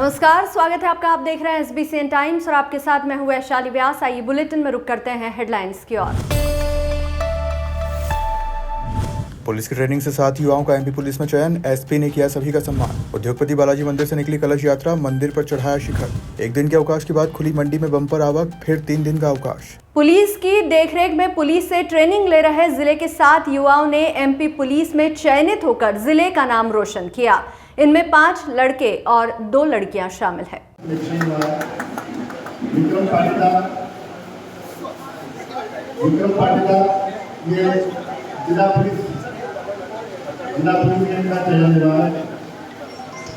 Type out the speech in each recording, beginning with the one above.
नमस्कार, स्वागत है आपका। आप देख रहे हैं SBCN टाइम्स और आपके साथ मैं हूं वैशाली व्यास। आइए बुलेटिन में रुक करते हैं हेडलाइंस की ओर। पुलिस की ट्रेनिंग से 7 युवाओं का MP पुलिस में चयन, SP ने किया सभी का सम्मान। उद्योगपति बालाजी मंदिर से निकली कलश यात्रा, मंदिर पर चढ़ाया शिखर। एक दिन के अवकाश के बाद खुली मंडी में बम्पर आवक, फिर 3 दिन का अवकाश। पुलिस की देखरेख में पुलिस से ट्रेनिंग ले रहे जिले के 7 युवाओं ने MP पुलिस में चयनित होकर जिले का नाम रोशन किया। इनमें 5 लड़के और 2 लड़कियां शामिल हैं। जिला पुलिस का चयन हुआ है।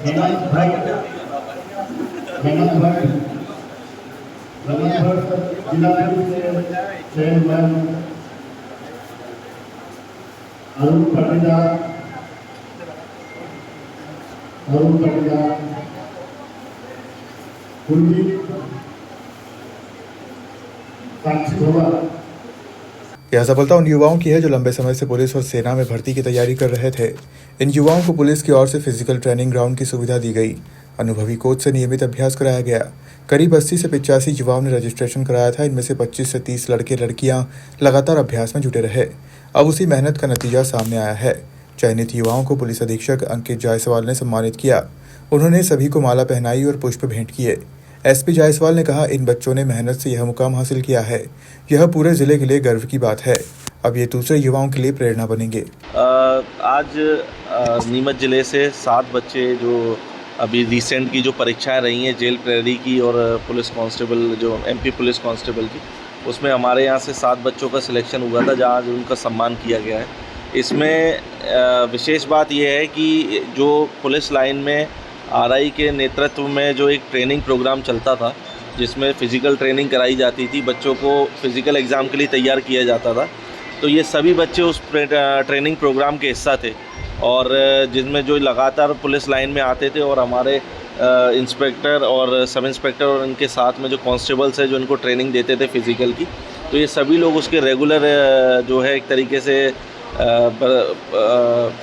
हेमंत भट्ट जिला पुलिस से चयन हुआ है। अरुण पाटीदार कुलदीप साक्षी भवन। यह सफलता उन युवाओं की है जो लंबे समय से पुलिस और सेना में भर्ती की तैयारी कर रहे थे। इन युवाओं को पुलिस की ओर से फिजिकल ट्रेनिंग ग्राउंड की सुविधा दी गई। अनुभवी कोच से नियमित अभ्यास कराया गया। करीब 80 से 85 युवाओं ने रजिस्ट्रेशन कराया था। इनमें से 25 से 30 लड़के लड़कियां लगातार अभ्यास में जुटे रहे। अब उसी मेहनत का नतीजा सामने आया है। चयनित युवाओं को पुलिस अधीक्षक अंकित जायसवाल ने सम्मानित किया। उन्होंने सभी को माला पहनाई और पुष्प भेंट किए। SP जायसवाल ने कहा, इन बच्चों ने मेहनत से यह मुकाम हासिल किया है। यह पूरे जिले के लिए गर्व की बात है। अब ये दूसरे युवाओं के लिए प्रेरणा बनेंगे। आज नीमच जिले से 7 बच्चे जो अभी रिसेंट की जो परीक्षाएं रही हैं जेल प्रहरी की और पुलिस कांस्टेबल जो MP पुलिस कांस्टेबल की, उसमें हमारे यहाँ से 7 बच्चों का सिलेक्शन हुआ था जहाँ उनका सम्मान किया गया है। इसमें विशेष बात यह है कि जो पुलिस लाइन में RI के नेतृत्व में जो एक ट्रेनिंग प्रोग्राम चलता था जिसमें फ़िज़िकल ट्रेनिंग कराई जाती थी, बच्चों को फ़िज़िकल एग्ज़ाम के लिए तैयार किया जाता था, तो ये सभी बच्चे उस ट्रेनिंग प्रोग्राम के हिस्सा थे और जिसमें जो लगातार पुलिस लाइन में आते थे और हमारे इंस्पेक्टर और सब इंस्पेक्टर और उनके साथ में जो कांस्टेबल्स हैं जो इनको ट्रेनिंग देते थे फ़िज़िकल की, तो ये सभी लोग उसके रेगुलर जो है एक तरीके से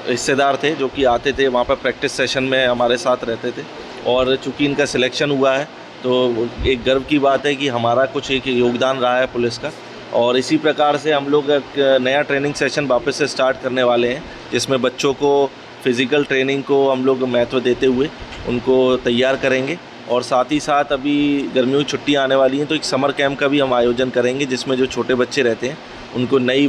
हिस्सेदार थे जो कि आते थे वहाँ पर प्रैक्टिस सेशन में हमारे साथ रहते थे। और चूँकि इनका सिलेक्शन हुआ है तो एक गर्व की बात है कि हमारा कुछ एक योगदान रहा है पुलिस का। और इसी प्रकार से हम लोग एक नया ट्रेनिंग सेशन वापस से स्टार्ट करने वाले हैं जिसमें बच्चों को फ़िज़िकल ट्रेनिंग को हम लोग महत्व देते हुए उनको तैयार करेंगे। और साथ ही साथ अभी गर्मियों की छुट्टियाँ आने वाली हैं तो एक समर कैंप का भी हम आयोजन करेंगे जिसमें जो छोटे बच्चे रहते हैं उनको नई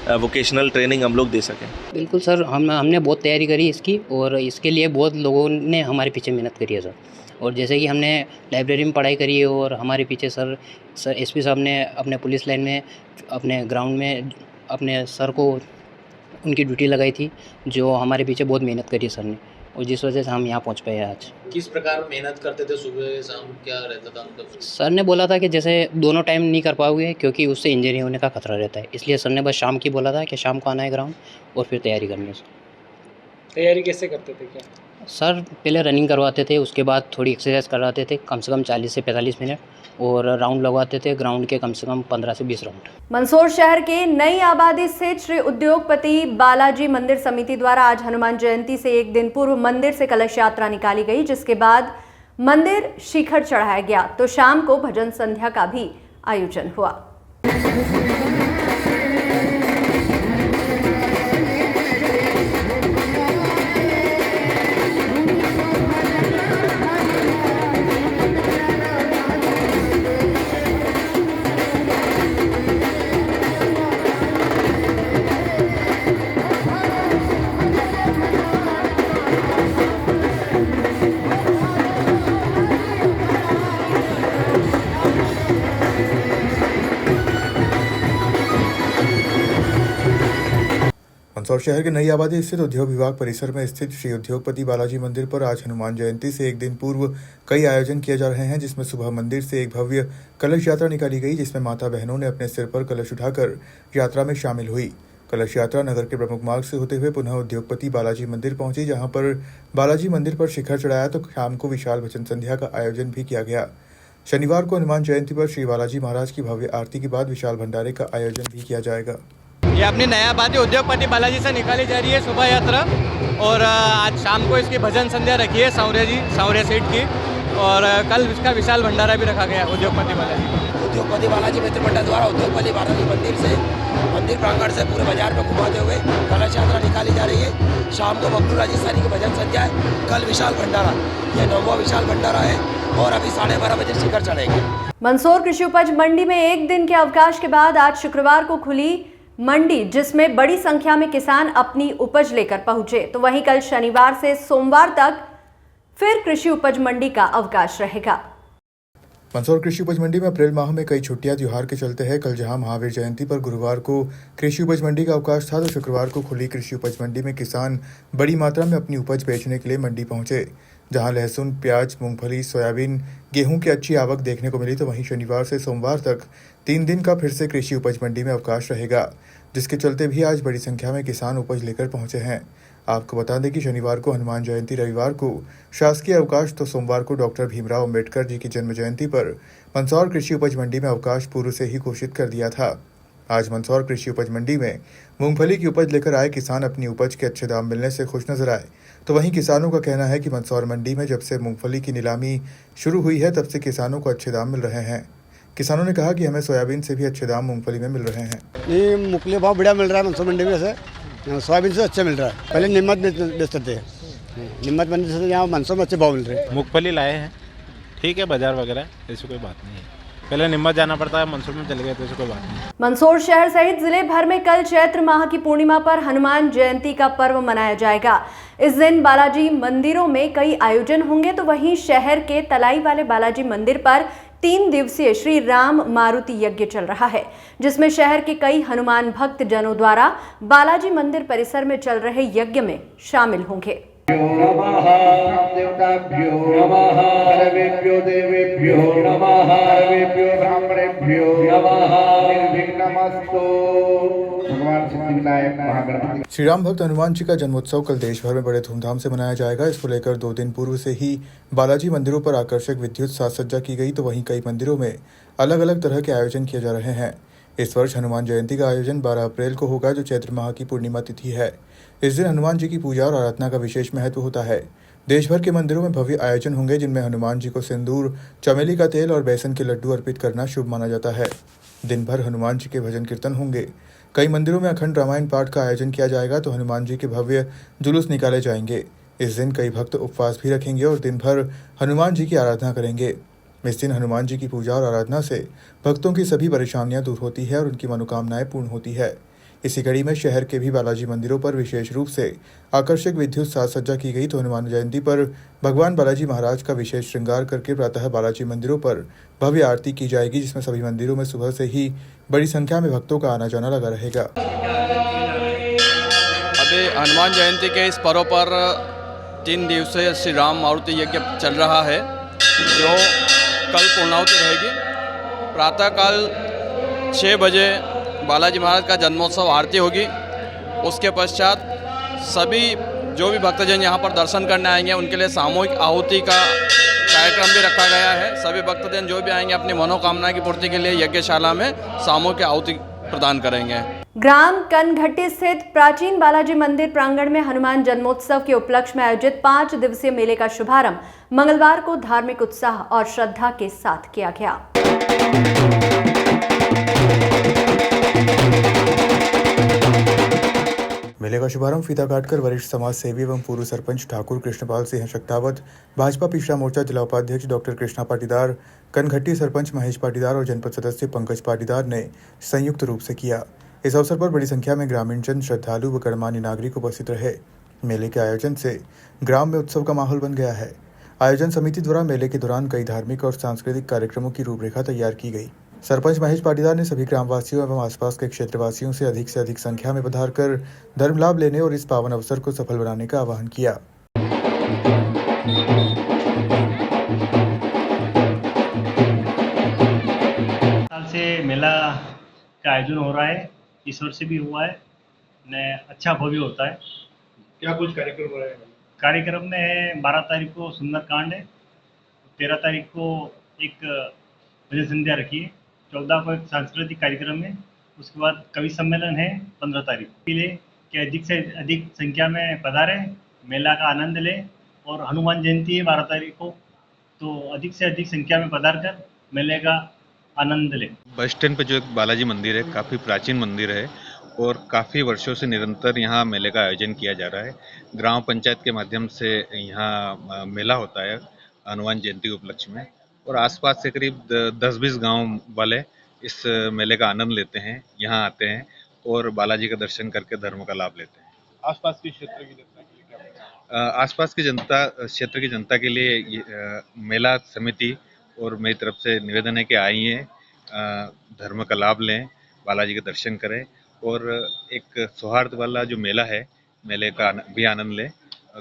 वोकेशनल ट्रेनिंग हम लोग दे सकें। बिल्कुल सर, हमने बहुत तैयारी करी इसकी और इसके लिए बहुत लोगों ने हमारे पीछे मेहनत करी है सर। और जैसे कि हमने लाइब्रेरी में पढ़ाई करी है और हमारे पीछे सर SP साहब ने अपने पुलिस लाइन में अपने ग्राउंड में अपने सर को उनकी ड्यूटी लगाई थी, जो हमारे पीछे बहुत मेहनत करी है सर ने, और जिस वजह से हम यहाँ पहुँच पाए आज। किस प्रकार मेहनत करते थे, सुबह शाम क्या रहता था उनका? सर ने बोला था कि जैसे दोनों टाइम नहीं कर पाओगे क्योंकि उससे इंजरी होने का खतरा रहता है, इसलिए सर ने बस शाम की बोला था कि शाम को आना है ग्राउंड और फिर तैयारी करनी है। तैयारी कैसे करते थे क्या? सर पहले रनिंग करवाते थे, उसके बाद थोड़ी एक्सरसाइज करवाते थे कम से कम 40 से 45 मिनट, और राउंड लगवाते थे ग्राउंड के कम से कम 15 से 20 राउंड। मंदसौर शहर के नई आबादी स्थित श्री उद्योगपति बालाजी मंदिर समिति द्वारा आज हनुमान जयंती से एक दिन पूर्व मंदिर से कलश यात्रा निकाली गई, जिसके बाद मंदिर शिखर चढ़ाया गया तो शाम को भजन संध्या का भी आयोजन हुआ। मंदसौर शहर के नई आबादी स्थित उद्योग विभाग परिसर में स्थित श्री उद्योगपति बालाजी मंदिर पर आज हनुमान जयंती से एक दिन पूर्व कई आयोजन किए जा रहे हैं, जिसमें सुबह मंदिर से एक भव्य कलश यात्रा निकाली गई, जिसमें माता बहनों ने अपने सिर पर कलश उठाकर यात्रा में शामिल हुई। कलश यात्रा नगर के प्रमुख मार्ग से होते हुए पुनः उद्योगपति बालाजी मंदिर पहुंची, जहां पर बालाजी मंदिर पर शिखर चढ़ाया तो शाम को विशाल भजन संध्या का आयोजन भी किया गया। शनिवार को हनुमान जयंती पर श्री बालाजी महाराज की भव्य आरती के बाद विशाल भंडारे का आयोजन भी किया जाएगा। ये अपनी नया आबादी उद्योगपति बालाजी से निकाली जा रही है शोभा यात्रा। और आज शाम को इसकी भजन संध्या रखी है सांवरिया सीट की, और कल इसका विशाल भंडारा भी रखा गया उद्योगपति बालाजी मित्र मंडल द्वारा उद्योगपति बालाजी मंदिर प्रांगण से पूरे बाजार में घुमाते हुए कलश यात्रा निकाली जा रही है। शाम को बबलू राजस्थानी की भजन संध्या है, कल विशाल भंडारा, ये 9वां विशाल भंडारा है और अभी 12:30 बजे शिखर चढ़ेंगे। मंदसौर कृषि उपज मंडी में एक दिन के अवकाश के बाद आज शुक्रवार को खुली मंडी, जिसमें बड़ी संख्या में किसान अपनी उपज लेकर पहुंचे। तो वहीं कल शनिवार से सोमवार तक फिर कृषि उपज मंडी का अवकाश रहेगा। मंदसौर कृषि उपज मंडी में अप्रैल माह में कई छुट्टियां त्योहार के चलते हैं। कल जहां महावीर जयंती पर गुरुवार को कृषि उपज मंडी का अवकाश था, तो शुक्रवार को खुली कृषि उपज मंडी में किसान बड़ी मात्रा में अपनी उपज बेचने के लिए मंडी पहुंचे। जहां लहसुन, प्याज, मूंगफली, सोयाबीन, गेहूं की अच्छी आवक देखने को मिली। तो वहीं शनिवार से सोमवार तक 3 दिन का फिर से कृषि उपज मंडी में अवकाश रहेगा, जिसके चलते भी आज बड़ी संख्या में किसान उपज लेकर पहुंचे हैं। आपको बता दें कि शनिवार को हनुमान जयंती, रविवार को शासकीय अवकाश, तो सोमवार को डॉक्टर भीमराव अंबेडकर जी की जन्म जयंती पर मंदसौर कृषि उपज मंडी में अवकाश पूर्व से ही घोषित कर दिया था। आज मंदसौर कृषि उपज मंडी में मूंगफली की उपज लेकर आए किसान अपनी उपज के अच्छे दाम मिलने से खुश नजर आए। तो वहीं किसानों का कहना है कि मंदसौर मंडी में जब से मूंगफली की नीलामी शुरू हुई है, तब से किसानों को अच्छे दाम मिल रहे हैं। किसानों ने कहा कि हमें सोयाबीन से भी अच्छे दाम मूंगफली में मिल रहे हैं। ये मूंगफली भाव बढ़िया मिल रहा है मंदसौर मंडी में से, सोयाबीन से अच्छा मिल रहा है। पहले नीमत बेचते थे, नीमत मंडी से यहाँ मंदसौर में अच्छे भाव मिल रहे हैं। मूंगफली लाए हैं, ठीक है, बाजार वगैरह ऐसी कोई बात नहीं है। पहले नीमत जाना पड़ता है, मंदसौर में चले गए तो ऐसी कोई बात नहीं। मंदसौर शहर सहित जिले भर में कल चैत्र माह की पूर्णिमा पर हनुमान जयंती का पर्व मनाया जाएगा। इस दिन बालाजी मंदिरों में कई आयोजन होंगे। तो वहीं शहर के तलाई वाले बालाजी मंदिर पर 3 दिवसीय श्री राम मारुति यज्ञ चल रहा है, जिसमें शहर के कई हनुमान भक्त जनों द्वारा बालाजी मंदिर परिसर में चल रहे यज्ञ में शामिल होंगे। देवताभ्यो नमः, सर्वेभ्यो देवेभ्यो नमः, सर्वेभ्यो ब्राह्मणेभ्यो नमः, निर्विघ्नमस्तु। भगवान सिद्धिविनायक महागणपति। श्री राम भक्त हनुमान जी का जन्मोत्सव कल देश भर में बड़े धूमधाम से मनाया जाएगा। इसको लेकर 2 दिन पूर्व से ही बालाजी मंदिरों पर आकर्षक विद्युत साज सज्जा की गई। तो वहीं कई मंदिरों में अलग अलग तरह के आयोजन किए जा रहे हैं। इस वर्ष हनुमान जयंती का आयोजन 12 अप्रैल को होगा, जो चैत्र माह की पूर्णिमा तिथि है। इस दिन हनुमान जी की पूजा और आराधना का विशेष महत्व होता है। देश भर के मंदिरों में भव्य आयोजन होंगे, जिनमें हनुमान जी को सिंदूर, चमेली का तेल और बेसन के लड्डू अर्पित करना शुभ माना जाता है। दिन भर हनुमान जी के भजन कीर्तन होंगे। कई मंदिरों में अखंड रामायण पाठ का आयोजन किया जाएगा। तो हनुमान जी के भव्य जुलूस निकाले जाएंगे। इस दिन कई भक्त उपवास भी रखेंगे और दिन भर हनुमान जी की आराधना करेंगे। इस दिन हनुमान जी की पूजा और आराधना से भक्तों की सभी परेशानियां दूर होती है और उनकी मनोकामनाएं पूर्ण होती है। इसी कड़ी में शहर के भी बालाजी मंदिरों पर विशेष रूप से आकर्षक विद्युत साज सज्जा की गई। तो हनुमान जयंती पर भगवान बालाजी महाराज का विशेष श्रृंगार करके प्रातः बालाजी मंदिरों पर भव्य आरती की जाएगी, जिसमें सभी मंदिरों में सुबह से ही बड़ी संख्या में भक्तों का आना जाना लगा रहेगा। अभी हनुमान जयंती के इस पर्व पर 3 दिवसीय श्री राम मारुति यज्ञ चल रहा है, जो कल पूर्णाहुति रहेगी। प्रातःकाल 6 बजे बालाजी महाराज का जन्मोत्सव आरती होगी। उसके पश्चात सभी जो भी भक्तजन यहाँ पर दर्शन करने आएंगे, उनके लिए सामूहिक आहुति का कार्यक्रम भी रखा गया है। सभी भक्तजन जो भी आएंगे अपनी मनोकामना की पूर्ति के लिए यज्ञशाला में सामूहिक आहुति प्रदान करेंगे। ग्राम कनघट्टी स्थित प्राचीन बालाजी मंदिर प्रांगण में हनुमान जन्मोत्सव के उपलक्ष्य में आयोजित 5 दिवसीय मेले का शुभारंभ मंगलवार को धार्मिक उत्साह और श्रद्धा के साथ किया गया। मेले का शुभारंभ फीता काटकर वरिष्ठ समाज सेवी एवं पूर्व सरपंच ठाकुर कृष्णपाल सिंह शक्तावत, भाजपा पिछड़ा मोर्चा जिला उपाध्यक्ष डॉक्टर कृष्णा पाटीदार, कनघट्टी सरपंच महेश पाटीदार और जनपद सदस्य पंकज पाटीदार ने संयुक्त रूप से किया। इस अवसर पर बड़ी संख्या में ग्रामीणजन, श्रद्धालु व गणमान्य नागरिक उपस्थित रहे। मेले के आयोजन से ग्राम में उत्सव का माहौल बन गया है। आयोजन समिति द्वारा मेले के दौरान कई धार्मिक और सांस्कृतिक कार्यक्रमों की रूपरेखा तैयार की गई। सरपंच महेश पाटीदार ने सभी ग्रामवासियों एवं आसपास के क्षेत्रवासियों से अधिक संख्या में पधारकर धर्म लाभ लेने और इस पावन अवसर को सफल बनाने का आह्वान किया। साल से मेला का आयोजन हो रहा है, इस वर्ष भी हुआ है ने अच्छा भव्य होता है। क्या कुछ कार्यक्रम हो रहे हैं? कार्यक्रम में 12 तारीख को सुंदरकांड है, 13 तारीख को एक भजन संध्या रखी है, 14 को एक सांस्कृतिक कार्यक्रम है, उसके बाद कवि सम्मेलन है 15 तारीख के लिए कि अधिक से अधिक संख्या में पधारें मेला का आनंद लें और हनुमान जयंती है 12 तारीख को, तो अधिक से अधिक संख्या में पधार कर मेले का आनंद लें। बस स्टैंड पे जो एक बालाजी मंदिर है, काफ़ी प्राचीन मंदिर है और काफ़ी वर्षों से निरंतर यहाँ मेले का आयोजन किया जा रहा है। ग्राम पंचायत के माध्यम से यहाँ मेला होता है हनुमान जयंती के उपलक्ष्य में, और आसपास से करीब 10-20 गांव वाले इस मेले का आनंद लेते हैं, यहाँ आते हैं और बालाजी का दर्शन करके धर्म का लाभ लेते हैं। आसपास के क्षेत्र की जनता के लिए क्या? आसपास की क्षेत्र की जनता के लिए मेला समिति और मेरी तरफ से निवेदन है कि आइए, धर्म का लाभ लें, बालाजी के दर्शन करें और एक सौहार्द वाला जो मेला है, मेले का भी आनंद लें।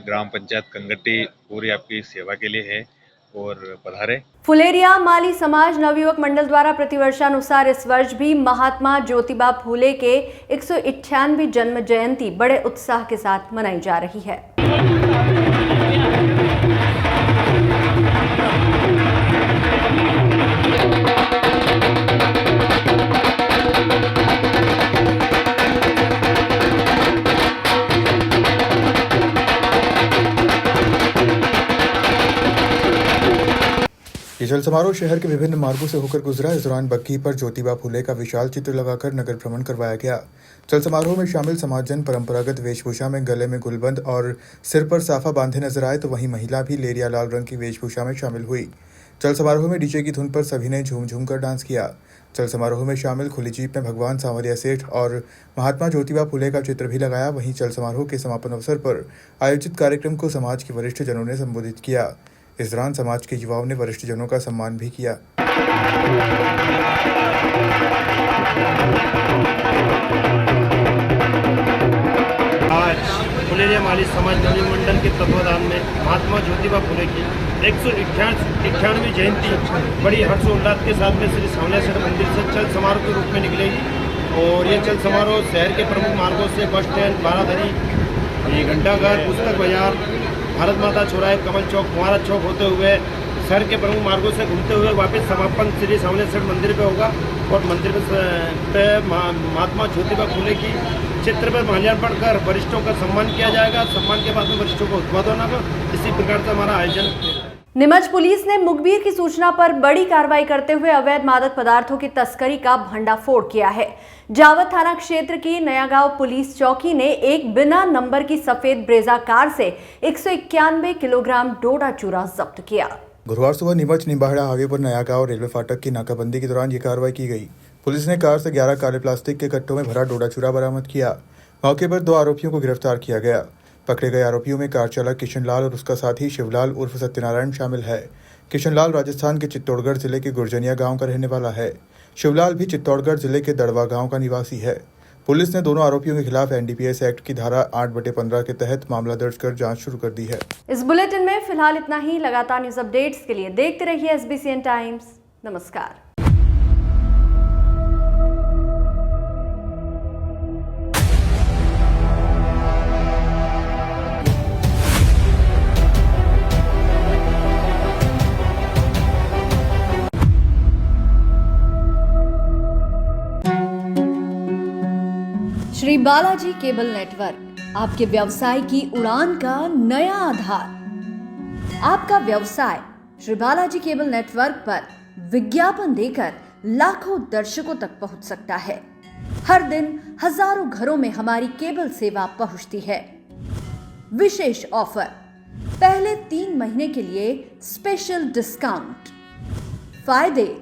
ग्राम पंचायत कंगट्टी पूरी आपकी सेवा के लिए है और पधारे। फुलेरिया माली समाज नवयुवक मंडल द्वारा प्रतिवर्षानुसार इस वर्ष भी महात्मा ज्योतिबा फूले के 198वीं जन्म जयंती बड़े उत्साह के साथ मनाई जा रही है। ये जल समारोह शहर के विभिन्न मार्गों से होकर गुजरा। इस दौरान बग्घी पर ज्योतिबा फूले का विशाल चित्र लगाकर नगर भ्रमण करवाया गया। जल समारोह में शामिल समाजजन परंपरागत वेशभूषा में गले में गुलबंद और सिर पर साफा बांधे नजर आए, तो वहीं महिला भी लेरिया लाल रंग की वेशभूषा में शामिल हुई। जल समारोह में डीजे की धुन पर सभी ने झूम झूम कर डांस किया। जल समारोह में शामिल खुली जीप में भगवान सांवरिया सेठ और महात्मा ज्योतिबा फूले का चित्र भी लगाया। वहीं जल समारोह के समापन अवसर पर आयोजित कार्यक्रम को समाज के वरिष्ठ जनों ने संबोधित किया। इस दौरान समाज के युवाओं ने वरिष्ठ जनों का सम्मान भी किया। आज फुलेरिया माली समाज नवयुवक मंडल के तत्वाधान में महात्मा ज्योतिबा फूले की 198वीं जयंती बड़ी हर्षोल्लास के साथ में श्री सांवरिया सेठ मंदिर से चल समारोह के रूप में निकलेगी। और ये चल समारोह शहर के प्रमुख मार्गों से बस स्टैंड, बारादरी, घंटाघर, पुस्तक बाजार, भारत माता चौराहे, कमल चौक, कुमारा चौक होते हुए शहर के प्रमुख मार्गों से घूमते हुए वापस समापन श्री सांवरिया सेठ मंदिर पे होगा। और मंदिर पे महात्मा ज्योतिबा फूले की चित्र पर माल्यार्पण कर वरिष्ठों का सम्मान किया जाएगा। सम्मान के बाद में वरिष्ठों को उद्बोधन होगा। इसी प्रकार से हमारा आयोजन। नीमच पुलिस ने मुखबिर की सूचना पर बड़ी कार्रवाई करते हुए अवैध मादक पदार्थों की तस्करी का भंडाफोड़ किया है। जावत थाना क्षेत्र की नयागांव पुलिस चौकी ने एक बिना नंबर की सफेद ब्रेजा कार से 191 किलोग्राम डोडा चूरा जब्त किया। गुरुवार सुबह नीमच निम्बाहेड़ा हाईवे पर नयागांव रेलवे फाटक की नाकाबंदी के दौरान ये कार्रवाई की गई। पुलिस ने कार से 11 काले प्लास्टिक के कट्टों में भरा डोडा चूरा बरामद किया। मौके पर 2 आरोपियों को गिरफ्तार किया गया। पकड़े गए आरोपियों में कार चालक किशनलाल और उसका साथी शिवलाल उर्फ सत्यनारायण शामिल है। किशनलाल राजस्थान के चित्तौड़गढ़ जिले के गुरजनिया गांव का रहने वाला है। शिवलाल भी चित्तौड़गढ़ जिले के दड़वा गांव का निवासी है। पुलिस ने दोनों आरोपियों के खिलाफ NDPS एक्ट की धारा 8/15 के तहत मामला दर्ज कर जांच शुरू कर दी है। इस बुलेटिन में फिलहाल इतना ही। लगातार न्यूज अपडेट्स के लिए देखते रहिए SBCN टाइम्स। नमस्कार। श्री बालाजी केबल नेटवर्क, आपके व्यवसाय की उड़ान का नया आधार। आपका व्यवसाय श्री बालाजी केबल नेटवर्क पर विज्ञापन देकर लाखों दर्शकों तक पहुंच सकता है। हर दिन हजारों घरों में हमारी केबल सेवा पहुंचती है। विशेष ऑफर, पहले 3 महीने के लिए स्पेशल डिस्काउंट। फायदे,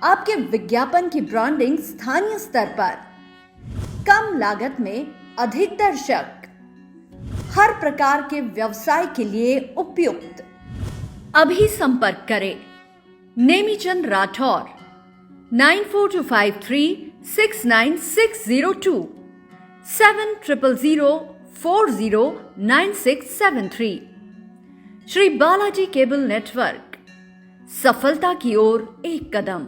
आपके विज्ञापन की ब्रांडिंग स्थानीय स्तर पर, कम लागत में अधिक दर्शक, हर प्रकार के व्यवसाय के लिए उपयुक्त। अभी संपर्क करें नेमीचंद राठौर 9425369602 7000409673। श्री बालाजी केबल नेटवर्क, सफलता की ओर एक कदम।